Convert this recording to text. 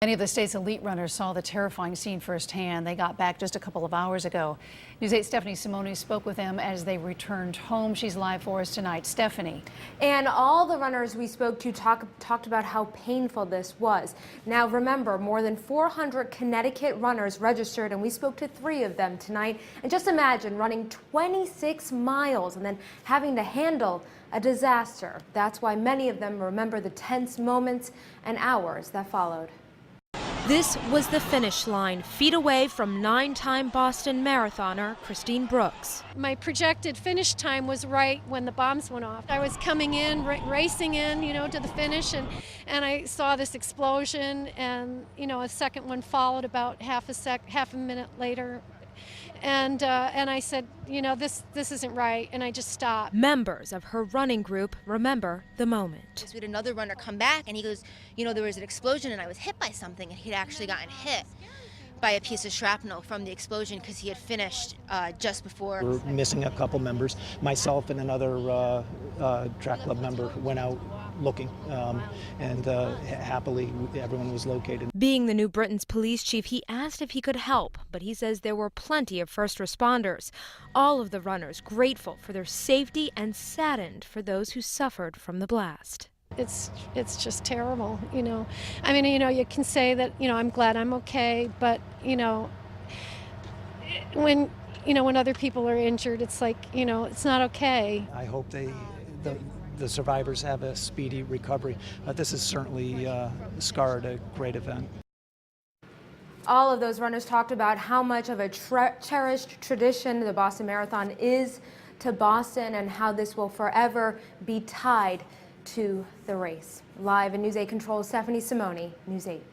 Many of the state's elite runners saw the terrifying scene firsthand. They got back just a couple of hours ago. News 8's Stephanie Simone spoke with them as they returned home. She's live for us tonight. Stephanie. And all the runners we spoke to talked about how painful this was. Now remember, more than 400 Connecticut runners registered, and we spoke to 3 of them tonight. And just imagine running 26 miles and then having to handle a disaster. That's why many of them remember the tense moments and hours that followed. This was the finish line, feet away from 9-time Boston marathoner Christine Brooks. My projected finish time was right when the bombs went off. I was coming in, racing in, to the finish, and I saw this explosion, and, a second one followed about half a minute later. And I said, this isn't right, and I just stopped. Members of her running group remember the moment. We had another runner come back, and he goes, there was an explosion, and I was hit by something, and he'd actually gotten hit by a piece of shrapnel from the explosion because he had finished just before. We're missing a couple members. Myself and another track club member went out looking, and happily everyone was located. Being the New Britain's police chief, he asked if he could help, but he says there were plenty of first responders. All of the runners grateful for their safety and saddened for those who suffered from the blast. It's just terrible, I mean, you can say that, I'm glad I'm okay, but, when other people are injured, it's like, it's not okay. I hope the survivors have a speedy recovery. This has certainly scarred a great event. All of those runners talked about how much of a cherished tradition the Boston Marathon is to Boston and how this will forever be tied to the race. Live in News 8 Control, Stephanie Simone, News 8.